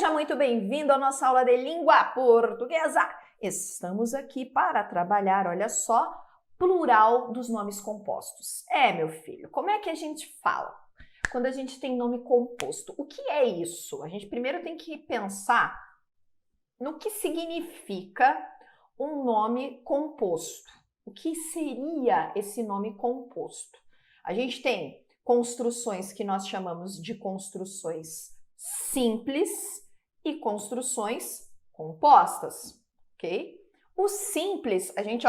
Seja muito bem-vindo à nossa aula de língua portuguesa. Estamos aqui para trabalhar, olha só, plural dos nomes compostos. Meu filho, como é que a gente fala quando a gente tem nome composto? O que é isso? A gente primeiro tem que pensar no que significa um nome composto. O que seria esse nome composto? A gente tem construções que nós chamamos de construções simples e construções compostas, ok? O simples, a gente,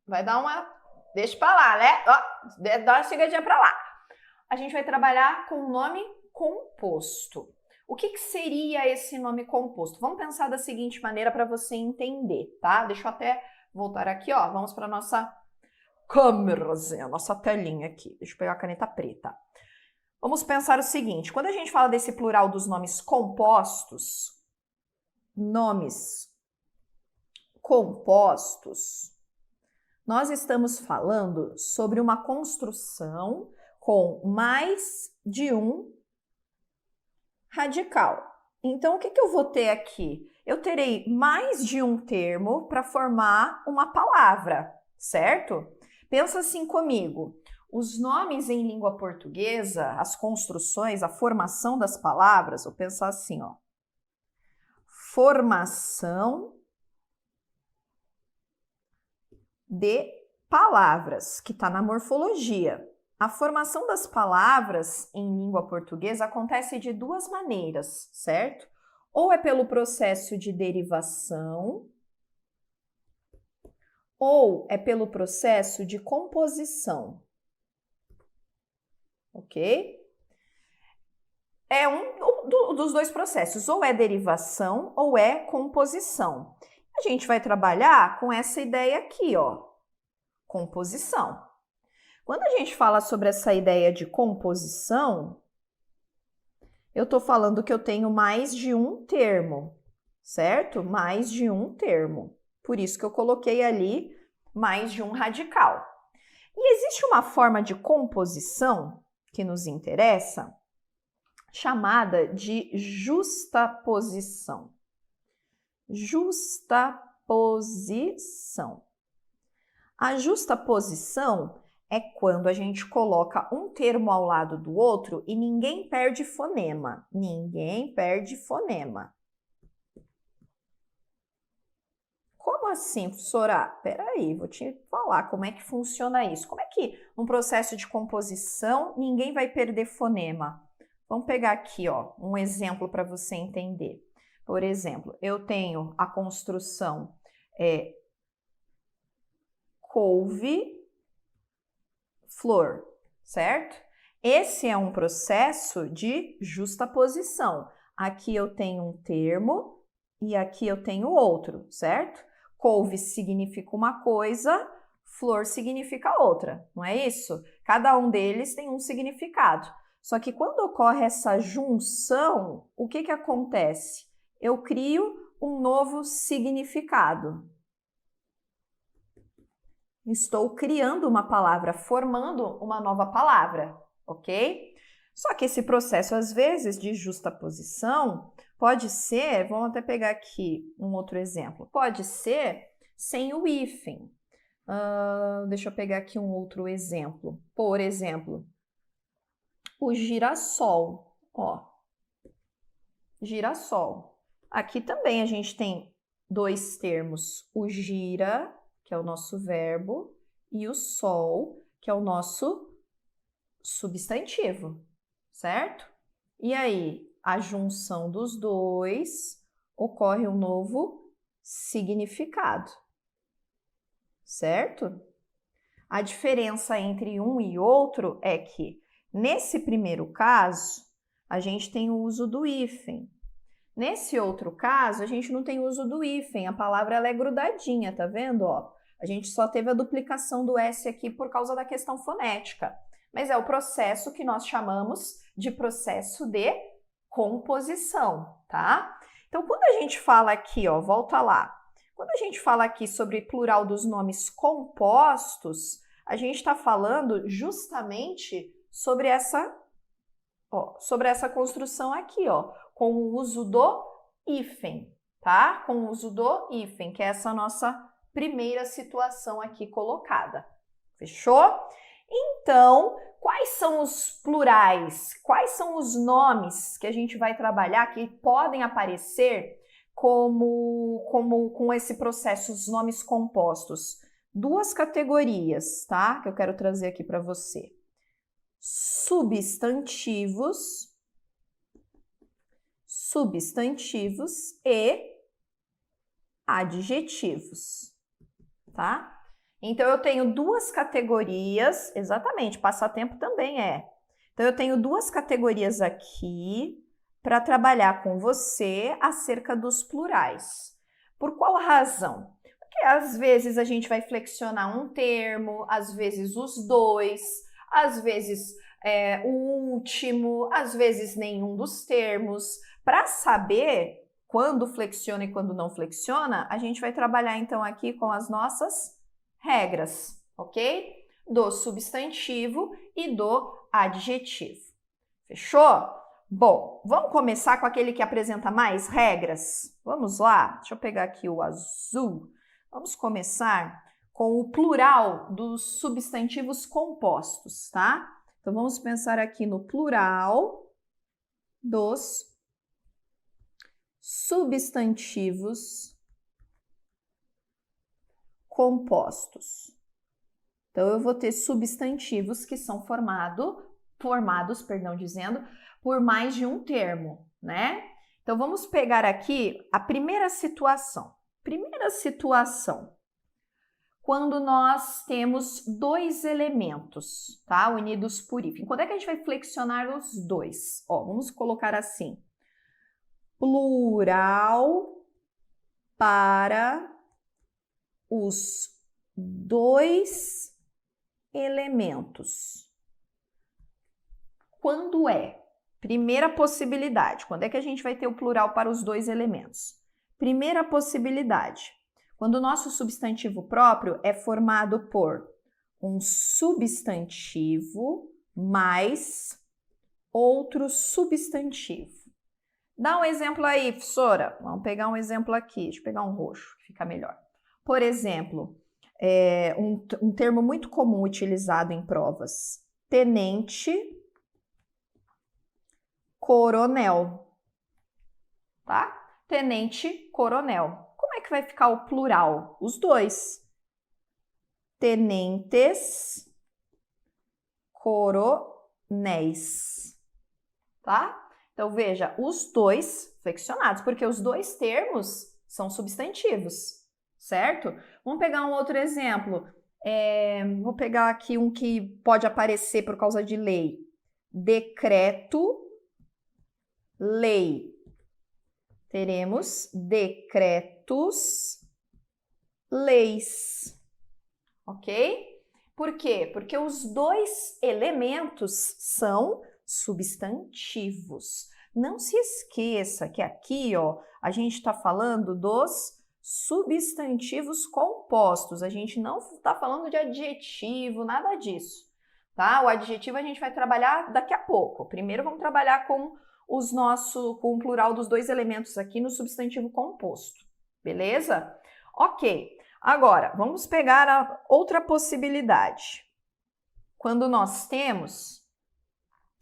vai dar uma... Deixa pra lá, né? Dá uma chegadinha pra lá. A gente vai trabalhar com o nome composto. O que seria esse nome composto? Vamos pensar da seguinte maneira para você entender, tá? Deixa eu até voltar aqui, vamos para a nossa câmerazinha, nossa telinha aqui. Deixa eu pegar a caneta preta. Vamos pensar o seguinte, quando a gente fala desse plural dos nomes compostos, nós estamos falando sobre uma construção com mais de um radical. Então, o que eu vou ter aqui? Eu terei mais de um termo para formar uma palavra, certo? Pensa assim comigo. Os nomes em língua portuguesa, as construções, a formação das palavras, vou pensar assim, formação de palavras, que está na morfologia. A formação das palavras em língua portuguesa acontece de duas maneiras, certo? Ou é pelo processo de derivação, ou é pelo processo de composição. Ok? É um dos dois processos, ou é derivação ou é composição. A gente vai trabalhar com essa ideia aqui, composição. Quando a gente fala sobre essa ideia de composição, eu estou falando que eu tenho mais de um termo, certo? Mais de um termo. Por isso que eu coloquei ali mais de um radical. E existe uma forma de composição que nos interessa, chamada de justaposição. Justaposição. A justaposição é quando a gente coloca um termo ao lado do outro e ninguém perde fonema. Ninguém perde fonema. Como assim, professora? Peraí, vou te falar como é que funciona isso. Como é que num processo de composição ninguém vai perder fonema? Vamos pegar aqui, um exemplo para você entender. Por exemplo, eu tenho a construção couve, flor, certo? Esse é um processo de justaposição. Aqui eu tenho um termo e aqui eu tenho outro, certo? Couve significa uma coisa, flor significa outra, não é isso? Cada um deles tem um significado. Só que quando ocorre essa junção, o que acontece? Eu crio um novo significado. Estou criando uma palavra, formando uma nova palavra, ok? Só que esse processo, às vezes, de justaposição, pode ser, vamos até pegar aqui um outro exemplo, pode ser sem o hífen. Deixa eu pegar aqui um outro exemplo. Por exemplo, o girassol, girassol. Aqui também a gente tem dois termos, o gira, que é o nosso verbo, e o sol, que é o nosso substantivo, certo? E aí, a junção dos dois ocorre um novo significado, certo? A diferença entre um e outro é que, nesse primeiro caso, a gente tem o uso do hífen. Nesse outro caso, a gente não tem uso do hífen, a palavra ela é grudadinha, tá vendo? A gente só teve a duplicação do S aqui por causa da questão fonética, mas é o processo que nós chamamos de processo de composição, tá? Então, quando a gente fala aqui, volta lá, quando a gente fala aqui sobre plural dos nomes compostos, a gente está falando justamente sobre essa construção aqui, com o uso do hífen, tá? Com o uso do hífen, que é essa nossa primeira situação aqui colocada. Fechou? Então, quais são os plurais? Quais são os nomes que a gente vai trabalhar que podem aparecer com esse processo, os nomes compostos? Duas categorias, tá? Que eu quero trazer aqui para você. Substantivos e adjetivos, tá? Então, eu tenho duas categorias, exatamente, passatempo também é. Então, eu tenho duas categorias aqui para trabalhar com você acerca dos plurais. Por qual razão? Porque às vezes a gente vai flexionar um termo, às vezes os dois, às vezes o último, às vezes nenhum dos termos. Para saber quando flexiona e quando não flexiona, a gente vai trabalhar então aqui com as nossas regras, ok? Do substantivo e do adjetivo. Fechou? Bom, vamos começar com aquele que apresenta mais regras? Vamos lá, deixa eu pegar aqui o azul. Vamos começar com o plural dos substantivos compostos, tá? Então, vamos pensar aqui no plural dos substantivos compostos. Então, eu vou ter substantivos que são formados, por mais de um termo, né? Então, vamos pegar aqui a primeira situação. Quando nós temos dois elementos, tá? Unidos por hífen. Quando é que a gente vai flexionar os dois? Ó, vamos colocar assim. Plural para os dois elementos. Quando é? Primeira possibilidade. Quando é que a gente vai ter o plural para os dois elementos? Primeira possibilidade. Quando o nosso substantivo próprio é formado por um substantivo mais outro substantivo. Dá um exemplo aí, professora. Vamos pegar um exemplo aqui. Deixa eu pegar um roxo, que fica melhor. Por exemplo, um termo muito comum utilizado em provas. Tenente, coronel. Tá? Tenente, coronel. Como é que vai ficar o plural? Os dois. Tenentes, coronéis. Tá? Então, veja, os dois flexionados, porque os dois termos são substantivos, certo? Vamos pegar um outro exemplo. Vou pegar aqui um que pode aparecer por causa de lei. Decreto, lei. Teremos decretos, leis. Ok? Por quê? Porque os dois elementos são substantivos. Não se esqueça que aqui, ó, a gente está falando dos substantivos compostos. A gente não está falando de adjetivo, nada disso, tá? O adjetivo a gente vai trabalhar daqui a pouco. Primeiro vamos trabalhar com o plural dos dois elementos aqui no substantivo composto, beleza? Ok. Agora, vamos pegar a outra possibilidade. Quando nós temos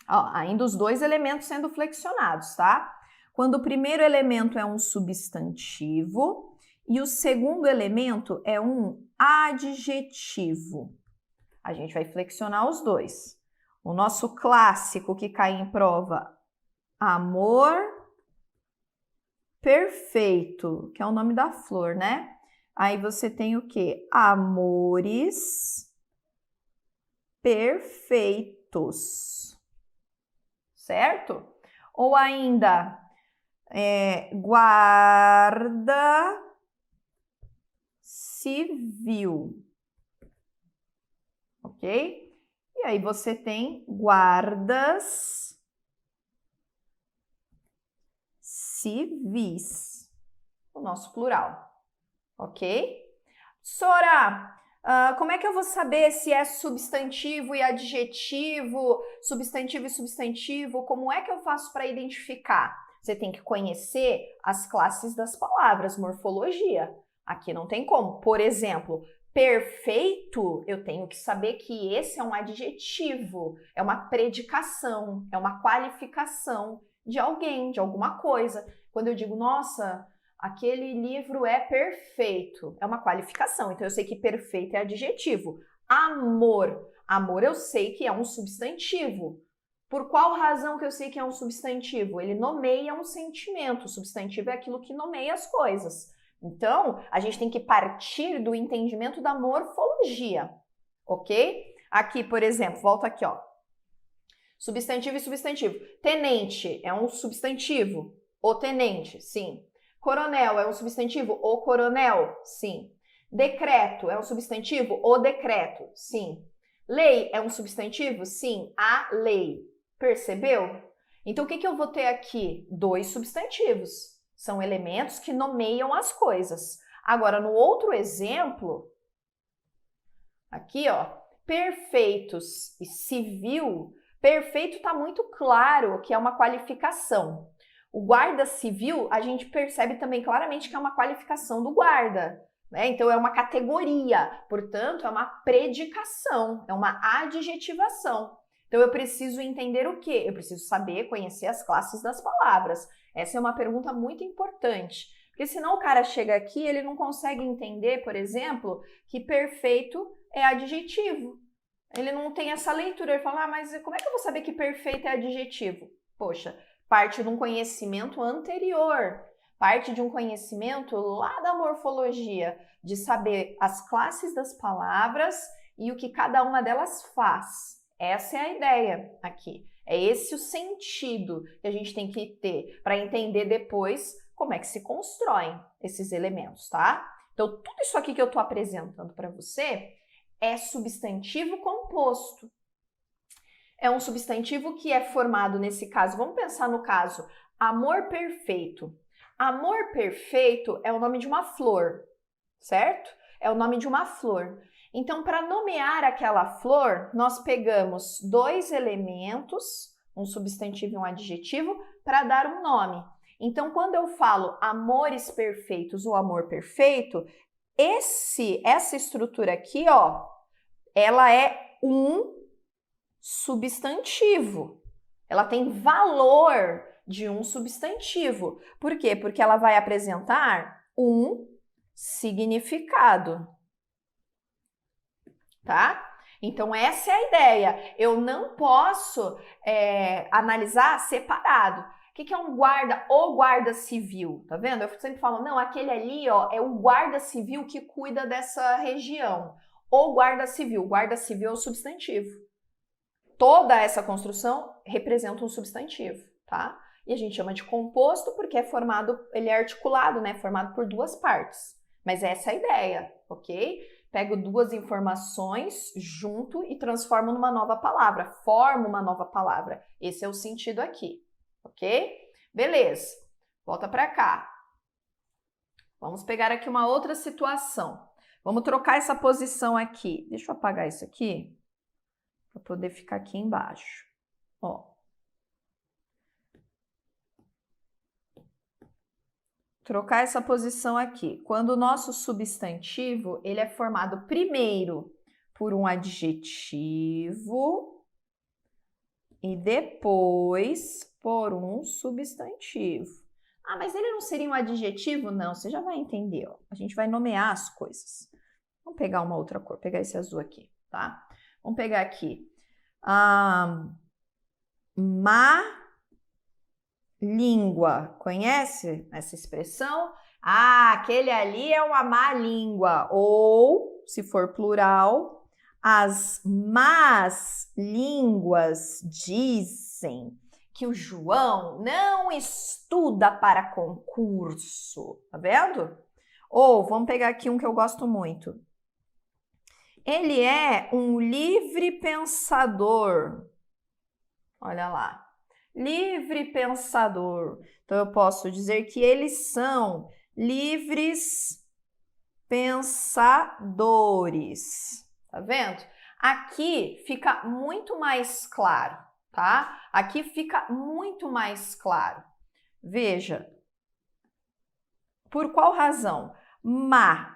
ainda os dois elementos sendo flexionados, tá? Quando o primeiro elemento é um substantivo e o segundo elemento é um adjetivo. A gente vai flexionar os dois. O nosso clássico que cai em prova, amor perfeito, que é o nome da flor, né? Aí você tem o quê? Amores perfeitos. Certo? Ou ainda, guarda civil. Ok? E aí você tem guardas civis. O nosso plural. Ok? Sora, como é que eu vou saber se é substantivo e adjetivo, substantivo e substantivo? Como é que eu faço para identificar? Você tem que conhecer as classes das palavras, morfologia. Aqui não tem como. Por exemplo, perfeito, eu tenho que saber que esse é um adjetivo, é uma predicação, é uma qualificação de alguém, de alguma coisa. Quando eu digo, nossa, aquele livro é perfeito, é uma qualificação. Então eu sei que perfeito é adjetivo. Amor. Amor eu sei que é um substantivo. Por qual razão que eu sei que é um substantivo? Ele nomeia um sentimento. O substantivo é aquilo que nomeia as coisas. Então, a gente tem que partir do entendimento da morfologia, ok? Aqui, por exemplo, volta aqui, ó. Substantivo e substantivo. Tenente é um substantivo. O tenente, sim. Coronel é um substantivo. O coronel, sim. Decreto é um substantivo. O decreto, sim. Lei é um substantivo? Sim. A lei. Percebeu? Então, o que eu vou ter aqui? 2 substantivos. São elementos que nomeiam as coisas. Agora, no outro exemplo, aqui, ó, perfeitos e civil, perfeito está muito claro que é uma qualificação. O guarda civil, a gente percebe também claramente que é uma qualificação do guarda, né? Então, é uma categoria, portanto, é uma predicação, é uma adjetivação. Então, eu preciso entender o quê? Eu preciso saber, conhecer as classes das palavras. Essa é uma pergunta muito importante, porque senão o cara chega aqui e ele não consegue entender, por exemplo, que perfeito é adjetivo. Ele não tem essa leitura, ele fala, mas como é que eu vou saber que perfeito é adjetivo? Poxa, parte de um conhecimento anterior, parte de um conhecimento lá da morfologia, de saber as classes das palavras e o que cada uma delas faz. Essa é a ideia aqui. É esse o sentido que a gente tem que ter para entender depois como é que se constroem esses elementos, tá? Então, tudo isso aqui que eu estou apresentando para você é substantivo composto. É um substantivo que é formado, nesse caso, vamos pensar no caso, amor perfeito. Amor perfeito é o nome de uma flor, certo? É o nome de uma flor. Então, para nomear aquela flor, nós pegamos 2 elementos, um substantivo e um adjetivo, para dar um nome. Então, quando eu falo amores perfeitos ou amor perfeito, essa estrutura aqui, ó, ela é um substantivo. Ela tem valor de um substantivo. Por quê? Porque ela vai apresentar um significado. Tá? Então, essa é a ideia. Eu não posso analisar separado. O que é um guarda ou guarda civil? Tá vendo? Eu sempre falo, não, aquele ali, ó, é o guarda civil que cuida dessa região. Ou guarda civil. Guarda civil é o substantivo. Toda essa construção representa um substantivo, tá? E a gente chama de composto porque é formado, ele é articulado, né? Formado por 2 partes. Mas essa é a ideia, ok? Pego 2 informações junto e transformo numa nova palavra, formo uma nova palavra. Esse é o sentido aqui, ok? Beleza, volta para cá. Vamos pegar aqui uma outra situação. Vamos trocar essa posição aqui. Deixa eu apagar isso aqui para poder ficar aqui embaixo. Ó. Trocar essa posição aqui. Quando o nosso substantivo, ele é formado primeiro por um adjetivo e depois por um substantivo. Ah, mas ele não seria um adjetivo? Não, você já vai entender, ó. A gente vai nomear as coisas. Vamos pegar uma outra cor, pegar esse azul aqui, tá? Vamos pegar aqui. Má língua. Conhece essa expressão? Ah, aquele ali é uma má língua. Ou, se for plural, as más línguas dizem que o João não estuda para concurso. Tá vendo? Ou, vamos pegar aqui um que eu gosto muito. Ele é um livre pensador. Olha lá. Livre pensador. Então, eu posso dizer que eles são livres pensadores. Tá vendo? Aqui fica muito mais claro, tá? Aqui fica muito mais claro. Veja, por qual razão? Má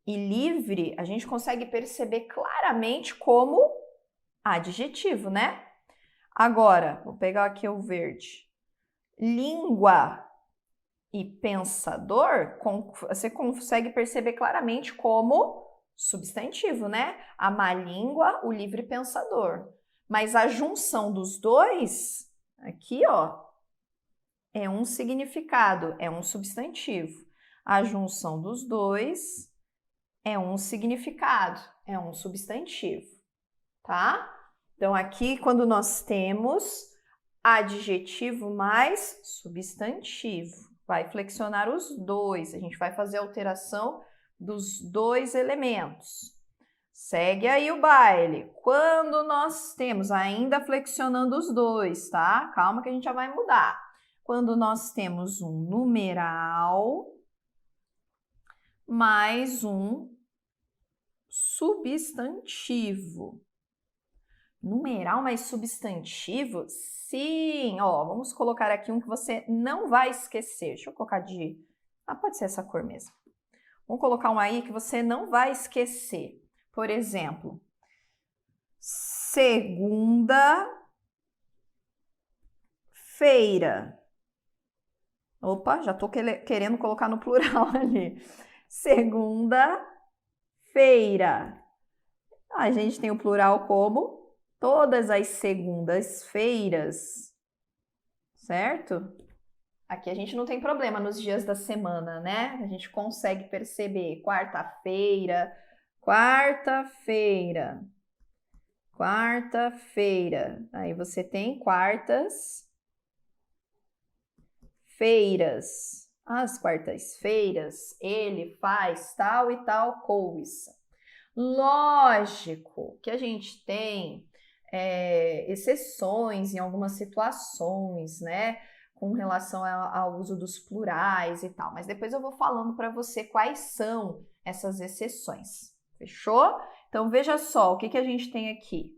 e livre, a gente consegue perceber claramente como adjetivo, né? Agora, vou pegar aqui o verde. Língua e pensador, você consegue perceber claramente como substantivo, né? A má língua, o livre pensador. Mas a junção dos dois, aqui, ó, é um significado, é um substantivo. A junção dos dois é um significado, é um substantivo, tá? Então, aqui, quando nós temos adjetivo mais substantivo, vai flexionar os dois, a gente vai fazer a alteração dos dois elementos. Segue aí o baile. Quando nós temos, ainda flexionando os dois, tá? Calma que a gente já vai mudar. Quando nós temos um numeral mais um substantivo. Numeral mais substantivo? Sim! Ó, vamos colocar aqui um que você não vai esquecer. Deixa eu colocar de... pode ser essa cor mesmo. Vamos colocar um aí que você não vai esquecer. Por exemplo, segunda-feira. Opa, já estou querendo colocar no plural ali. Segunda-feira. A gente tem o plural como todas as segundas-feiras, certo? Aqui a gente não tem problema nos dias da semana, né? A gente consegue perceber quarta-feira, quarta-feira, quarta-feira. Aí você tem quartas-feiras. As quartas-feiras ele faz tal e tal coisa. Lógico que a gente tem exceções em algumas situações, né? Com relação ao uso dos plurais e tal. Mas depois eu vou falando para você quais são essas exceções. Fechou? Então, veja só o que a gente tem aqui.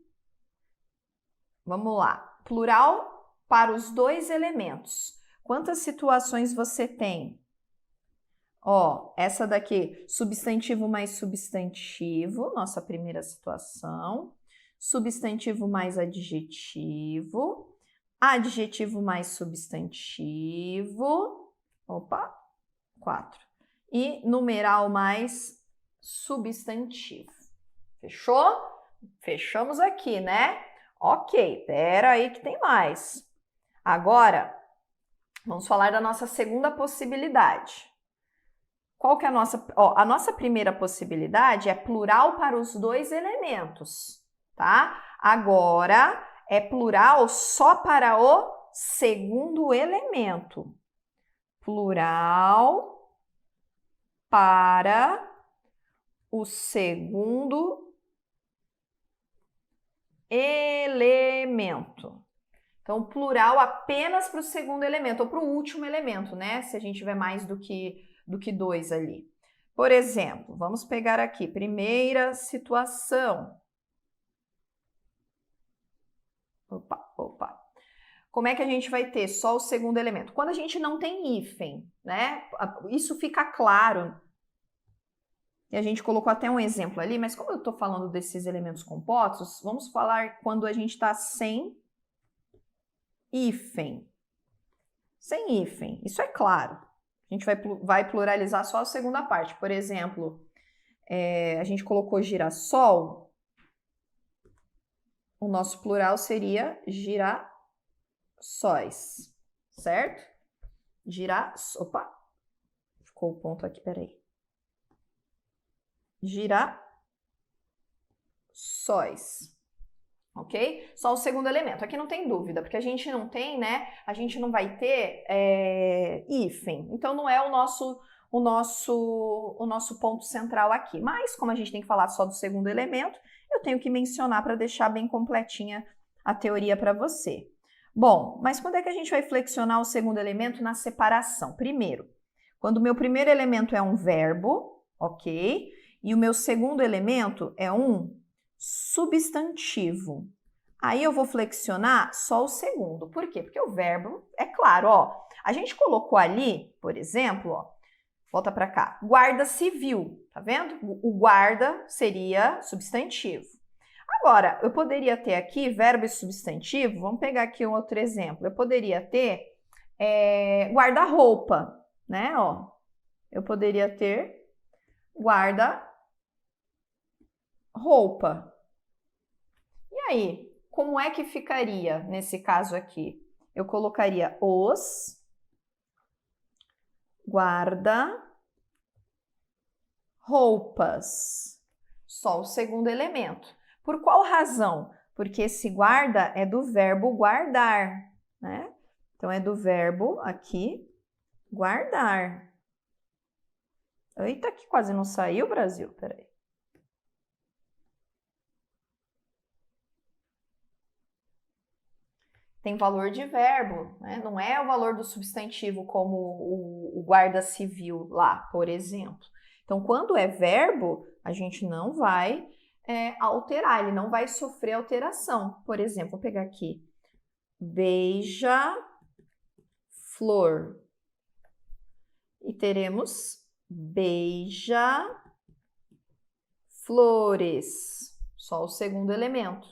Vamos lá. Plural para os dois elementos. Quantas situações você tem? Ó, essa daqui, substantivo mais substantivo, nossa primeira situação. Substantivo mais adjetivo. Adjetivo mais substantivo. Opa, 4. E numeral mais substantivo. Fechou? Fechamos aqui, né? Ok, pera aí que tem mais. Agora, vamos falar da nossa segunda possibilidade. Qual que é a nossa... a nossa primeira possibilidade é plural para os dois elementos, tá? Agora, é plural só para o segundo elemento. Plural para o segundo elemento. Então, plural apenas para o segundo elemento, ou para o último elemento, né? Se a gente tiver mais do que 2 ali. Por exemplo, vamos pegar aqui, primeira situação. Opa. Como é que a gente vai ter só o segundo elemento? Quando a gente não tem hífen, né? Isso fica claro. E a gente colocou até um exemplo ali, mas como eu estou falando desses elementos compostos, vamos falar quando a gente está sem hífen. Sem hífen, isso é claro. A gente vai pluralizar só a segunda parte. Por exemplo, a gente colocou girassol, o nosso plural seria girassóis, certo? Opa, ficou o ponto aqui, peraí. Girassóis. Ok? Só o segundo elemento. Aqui não tem dúvida, porque a gente não tem, né? A gente não vai ter hífen. Então, não é o nosso ponto central aqui. Mas, como a gente tem que falar só do segundo elemento, eu tenho que mencionar para deixar bem completinha a teoria para você. Bom, mas quando é que a gente vai flexionar o segundo elemento na separação? Primeiro, quando o meu primeiro elemento é um verbo, ok? E o meu segundo elemento é um substantivo. Aí eu vou flexionar só o segundo. Por quê? Porque o verbo, é claro, ó, A gente colocou ali, por exemplo, ó, volta para cá, guarda civil, tá vendo? O guarda seria substantivo. Agora, eu poderia ter aqui verbo e substantivo, vamos pegar aqui um outro exemplo. Eu poderia ter guarda-roupa, né? Ó, eu poderia ter guarda-roupa. E aí, como é que ficaria nesse caso aqui? Eu colocaria os guarda-roupas. Só o segundo elemento. Por qual razão? Porque esse guarda é do verbo guardar, né? Então, é do verbo aqui, guardar. Eita, que quase não saiu, Brasil. Peraí. Tem valor de verbo, né? Não é o valor do substantivo como o guarda civil lá, por exemplo. Então, quando é verbo, a gente não vai alterar, ele não vai sofrer alteração. Por exemplo, vou pegar aqui, beija-flor. E teremos beija-flores. Só o segundo elemento,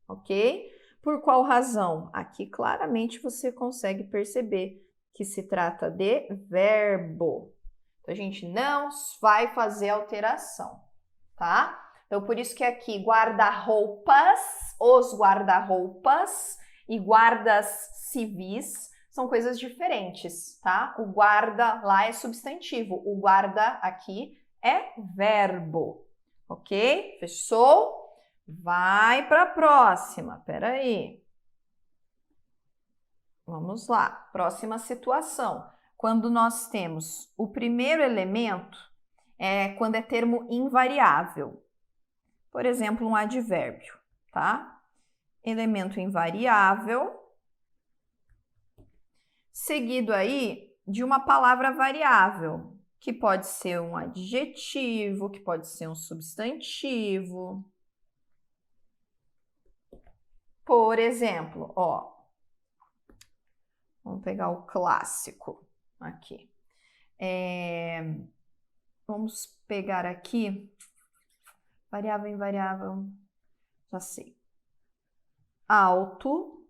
ok? Por qual razão? Aqui claramente você consegue perceber que se trata de verbo. Então, a gente não vai fazer alteração, tá? Então, por isso que aqui guarda-roupas, os guarda-roupas e guardas civis são coisas diferentes, tá? O guarda lá é substantivo, o guarda aqui é verbo, ok? Fechou? Vai para a próxima, peraí. Vamos lá, próxima situação. Quando nós temos o primeiro elemento, quando é termo invariável. Por exemplo, um advérbio, tá? Elemento invariável, seguido aí de uma palavra variável, que pode ser um adjetivo, que pode ser um substantivo. Por exemplo, ó, vamos pegar o clássico aqui. Vamos pegar aqui, variável, invariável, já sei. Alto-falante.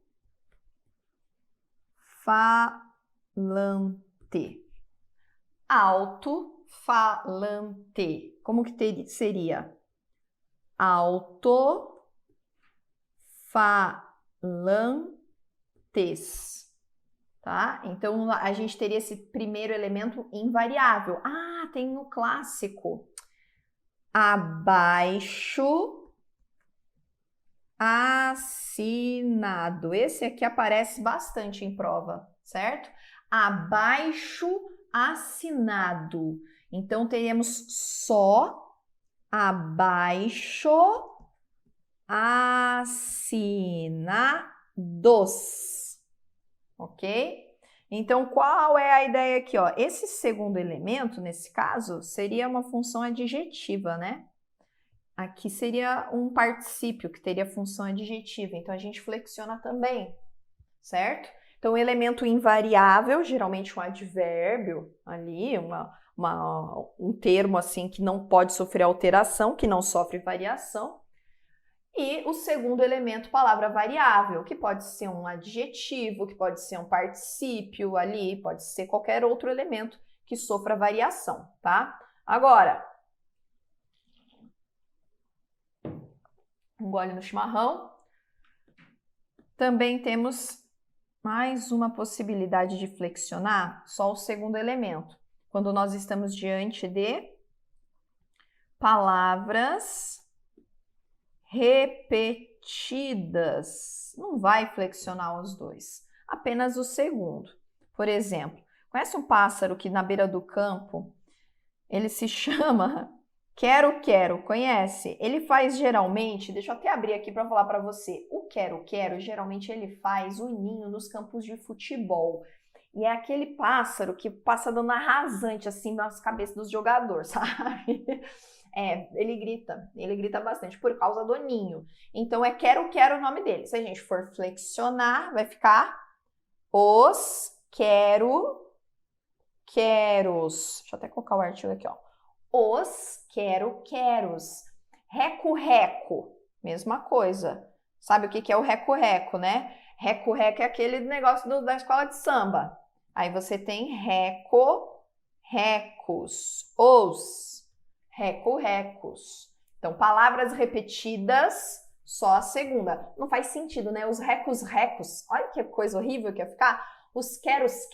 Alto-falante. Como que seria? Alto-falantes. Tá? Então, a gente teria esse primeiro elemento invariável. Ah, tem no clássico. Abaixo assinado. Esse aqui aparece bastante em prova, certo? Abaixo assinado. Então, teremos só abaixo assinados. Ok? Então, qual é a ideia aqui? Ó? Esse segundo elemento, nesse caso, seria uma função adjetiva, né? Aqui seria um particípio que teria função adjetiva. Então, a gente flexiona também, certo? Então, o elemento invariável, geralmente um advérbio ali, um termo assim que não pode sofrer alteração, que não sofre variação. E o segundo elemento, palavra variável, que pode ser um adjetivo, que pode ser um particípio ali, pode ser qualquer outro elemento que sofra variação, tá? Agora, um gole no chimarrão. Também temos mais uma possibilidade de flexionar, só o segundo elemento. Quando nós estamos diante de palavras repetidas, não vai flexionar os dois, apenas o segundo. Por exemplo, conhece um pássaro que na beira do campo, ele se chama quero-quero, conhece? Ele faz geralmente, deixa eu até abrir aqui para falar para você, o quero-quero, geralmente ele faz o ninho nos campos de futebol. E é aquele pássaro que passa dando arrasante assim nas cabeças dos jogadores, sabe? Ele grita bastante por causa do ninho. Então, quero o nome dele. Se a gente for flexionar, vai ficar os queros. Deixa eu até colocar o artigo aqui, ó. Os queros. Reco, mesma coisa. Sabe o que é o reco, né? Reco é aquele negócio da escola de samba. Aí você tem recos. Os recos. Então, palavras repetidas, só a segunda. Não faz sentido, né? Os recos. Olha que coisa horrível que ia ficar. Os queros.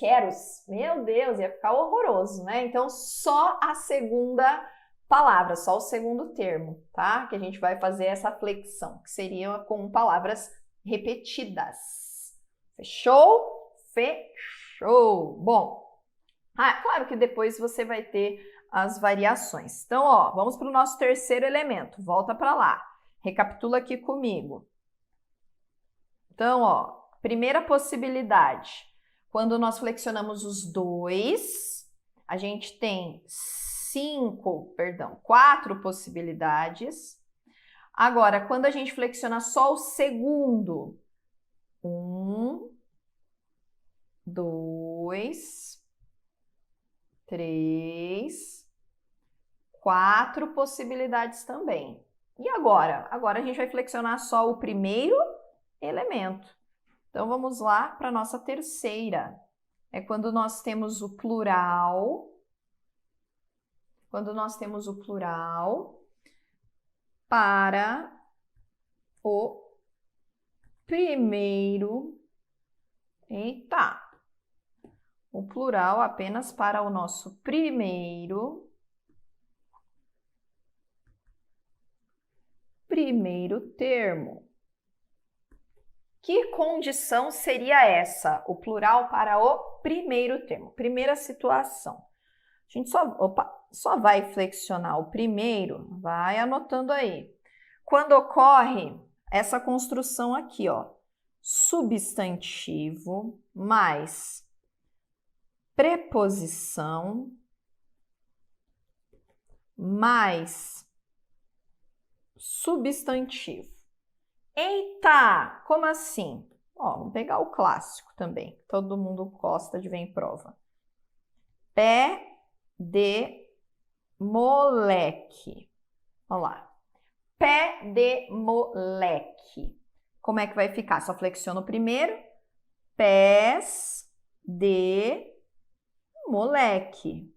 Meu Deus, ia ficar horroroso, né? Então, só a segunda palavra, só o segundo termo, tá? Que a gente vai fazer essa flexão, que seria com palavras repetidas. Fechou? Fechou! Bom, claro que depois você vai ter as variações. Então, ó, vamos para o nosso terceiro elemento. Volta para lá. Recapitula aqui comigo. Então, ó, primeira possibilidade. Quando nós flexionamos os dois, a gente tem 4 possibilidades. Agora, quando a gente flexiona só o segundo, 1, 2, 3, 4 possibilidades também. E agora? Agora a gente vai flexionar só o primeiro elemento. Então, vamos lá para a nossa terceira. É quando nós temos o plural. Quando nós temos o plural para o primeiro. Eita! O plural apenas para o nosso primeiro termo. Que condição seria essa? O plural para o primeiro termo. Primeira situação. A gente só vai flexionar o primeiro, vai anotando aí. Quando ocorre essa construção aqui, ó, substantivo mais preposição mais substantivo. Eita, como assim? Ó, vamos pegar o clássico também, todo mundo gosta de ver em prova. Pé de moleque. Olha lá. Pé de moleque. Como é que vai ficar? Só flexiona o primeiro. Pés de moleque.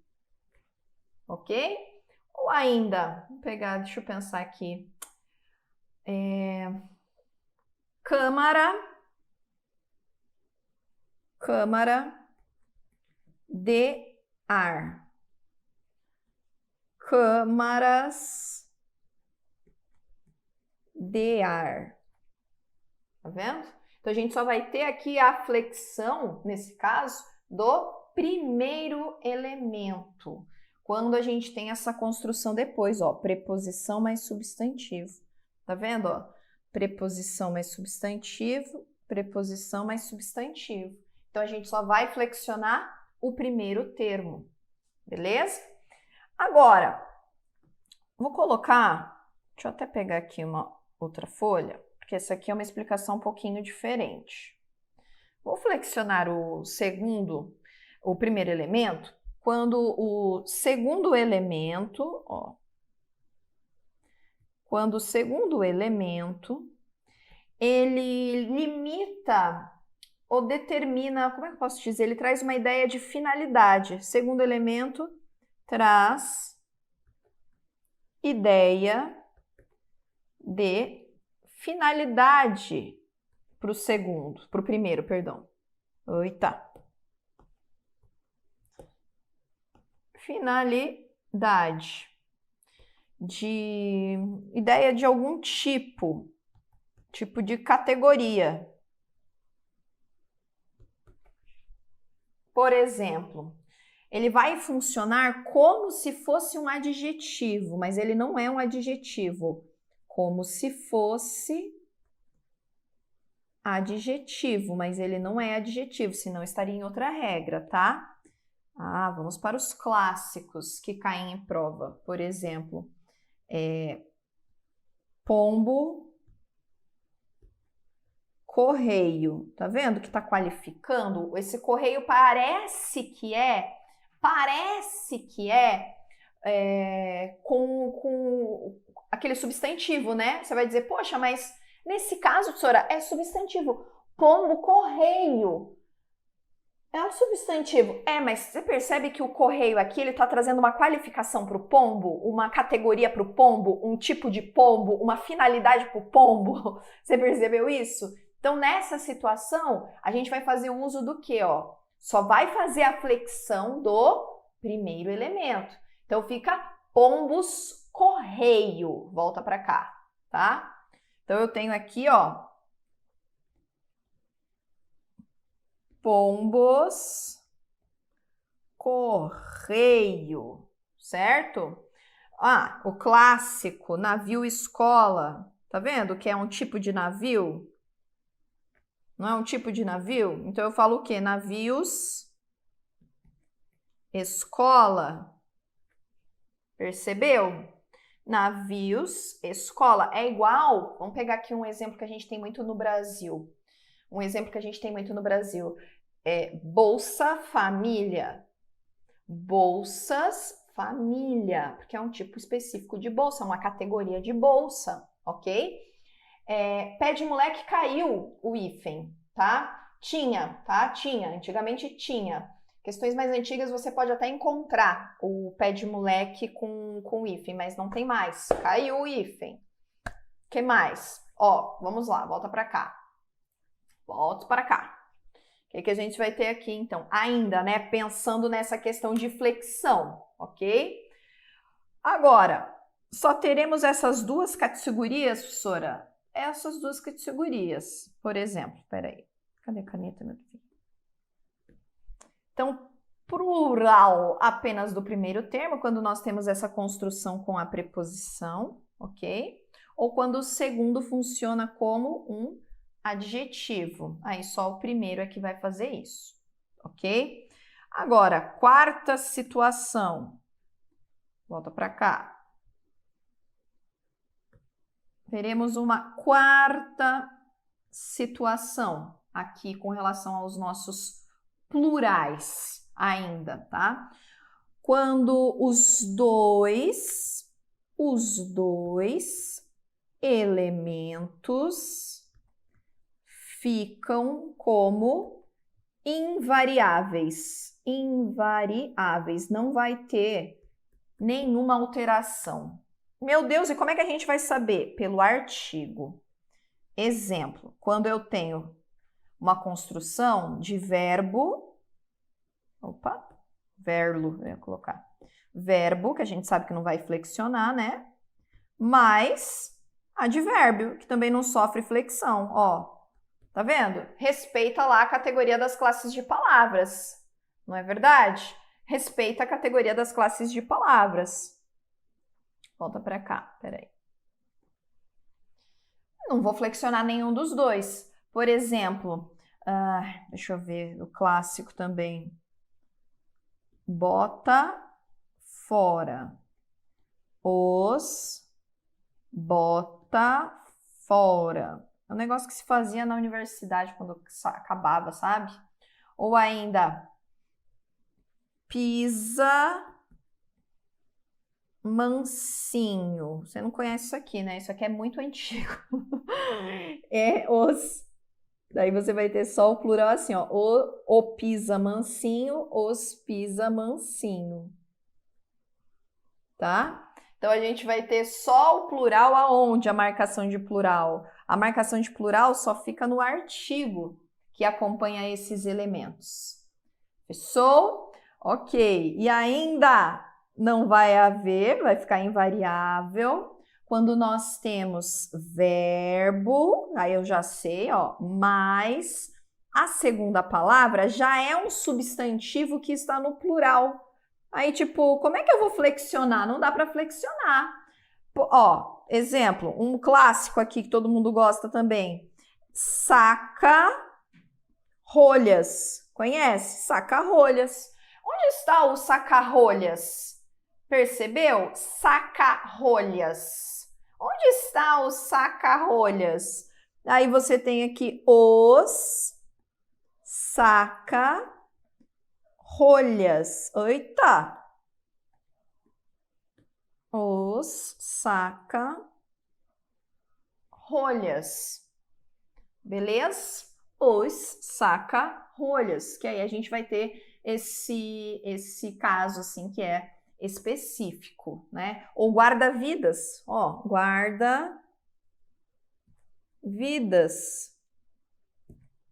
Ok? Ou ainda, vamos pegar, deixa eu pensar aqui. Câmara de ar. Câmaras de ar. Tá vendo? Então, a gente só vai ter aqui a flexão, nesse caso, do primeiro elemento. Quando a gente tem essa construção depois, ó, preposição mais substantivo. Tá vendo, ó? Preposição mais substantivo, preposição mais substantivo. Então, a gente só vai flexionar o primeiro termo, beleza? Agora, vou colocar, deixa eu até pegar aqui uma outra folha, porque essa aqui é uma explicação um pouquinho diferente. Vou flexionar o primeiro elemento, quando o segundo elemento, ó, quando o segundo elemento, ele limita ou determina, como é que eu posso dizer? Ele traz uma ideia de finalidade. Segundo elemento traz ideia de finalidade para o primeiro, perdão. Eita. Finalidade. De ideia de algum tipo de categoria. Por exemplo, ele vai funcionar como se fosse um adjetivo, mas ele não é um adjetivo. Como se fosse adjetivo, mas ele não é adjetivo, senão estaria em outra regra, tá? Vamos para os clássicos que caem em prova. Por exemplo, pombo correio. Tá vendo que tá qualificando? Esse correio parece que é com aquele substantivo, né? Você vai dizer, poxa, mas nesse caso, professora, é substantivo. Pombo correio. É um substantivo. Mas você percebe que o correio aqui, ele está trazendo uma qualificação para o pombo, uma categoria para o pombo, um tipo de pombo, uma finalidade para o pombo. Você percebeu isso? Então, nessa situação, a gente vai fazer uso do quê, ó? Só vai fazer a flexão do primeiro elemento. Então, fica pombos correio. Volta para cá, tá? Então, eu tenho aqui, ó, pombos correio, certo? Ah, o clássico, navio escola. Tá vendo que é um tipo de navio? Não é um tipo de navio? Então eu falo o quê? Navios escola. Percebeu? Navios escola. É igual, vamos pegar aqui um exemplo que a gente tem muito no Brasil. Um exemplo que a gente tem muito no Brasil é Bolsa Família. Bolsas Família, porque é um tipo específico de bolsa, uma categoria de bolsa, ok? Pé de moleque caiu o hífen, tá? Tinha, tá? Tinha, antigamente tinha. Questões mais antigas você pode até encontrar o pé de moleque com hífen, mas não tem mais. Caiu o hífen. O que mais? Ó, vamos lá, volta para cá. Volto para cá. O que a gente vai ter aqui, então? Ainda, né? Pensando nessa questão de flexão, ok? Agora, só teremos essas duas categorias, professora? Essas duas categorias. Por exemplo, peraí. Cadê a caneta, meu filho? Então, plural apenas do primeiro termo, quando nós temos essa construção com a preposição, ok? Ou quando o segundo funciona como um adjetivo. Aí só o primeiro é que vai fazer isso, ok? Agora, quarta situação. Volta para cá. Teremos uma quarta situação aqui com relação aos nossos plurais ainda, tá? Quando os dois elementos ficam como invariáveis. Invariáveis, não vai ter nenhuma alteração. Meu Deus, e como é que a gente vai saber? Pelo artigo. Exemplo, quando eu tenho uma construção de verbo, verbo, eu ia colocar, verbo, que a gente sabe que não vai flexionar, né? Mais advérbio, que também não sofre flexão, ó. Tá vendo? Respeita lá a categoria das classes de palavras, não é verdade? Respeita a categoria das classes de palavras. Volta para cá, peraí. Não vou flexionar nenhum dos dois. Por exemplo, deixa eu ver o clássico também. Bota fora. Os bota fora. É um negócio que se fazia na universidade quando acabava, sabe? Ou ainda, pisa mansinho. Você não conhece isso aqui, né? Isso aqui é muito antigo. Daí você vai ter só o plural assim, ó. O pisa mansinho, os pisa mansinho. Tá? Então, a gente vai ter só o plural aonde a marcação de plural? A marcação de plural só fica no artigo que acompanha esses elementos. Fechou? Ok. E ainda não vai haver, vai ficar invariável, quando nós temos verbo, aí eu já sei, ó, mas a segunda palavra já é um substantivo que está no plural. Aí, tipo, como é que eu vou flexionar? Não dá para flexionar. Ó, exemplo, um clássico aqui que todo mundo gosta também. Saca-rolhas. Conhece? Saca-rolhas. Onde está o saca-rolhas? Percebeu? Saca-rolhas. Onde está o saca-rolhas? Aí você tem aqui os saca-rolhas. Eita! Os saca-rolhas. Beleza? Os saca-rolhas. Que aí a gente vai ter esse caso, assim, que é específico, né? Ou guarda-vidas. Ó, guarda-vidas.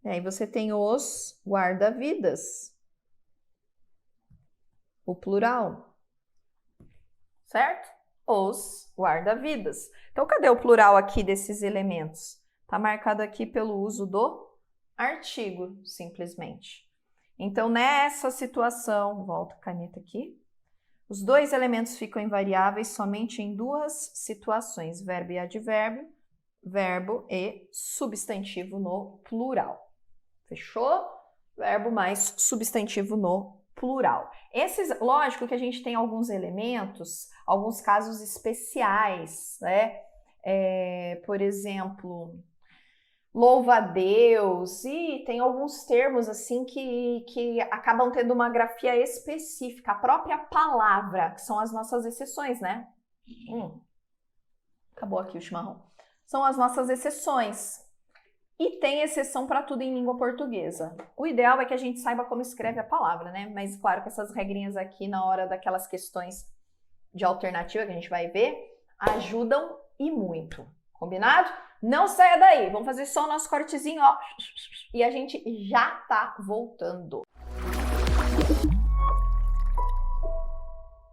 E aí você tem os guarda-vidas. O plural. Certo? Os guarda-vidas. Então, cadê o plural aqui desses elementos? Tá marcado aqui pelo uso do artigo, simplesmente. Então, nessa situação, volta a caneta aqui. Os dois elementos ficam invariáveis somente em duas situações: verbo e advérbio, verbo e substantivo no plural. Fechou? Verbo mais substantivo no plural. Lógico que a gente tem alguns elementos, alguns casos especiais, né? Por exemplo, louva a Deus, e tem alguns termos assim que acabam tendo uma grafia específica, a própria palavra, que são as nossas exceções, né? Acabou aqui o chimarrão. São as nossas exceções. E tem exceção para tudo em língua portuguesa. O ideal é que a gente saiba como escreve a palavra, né? Mas claro que essas regrinhas aqui, na hora daquelas questões de alternativa que a gente vai ver, ajudam e muito. Combinado? Não saia daí. Vamos fazer só o nosso cortezinho, ó. E a gente já tá voltando.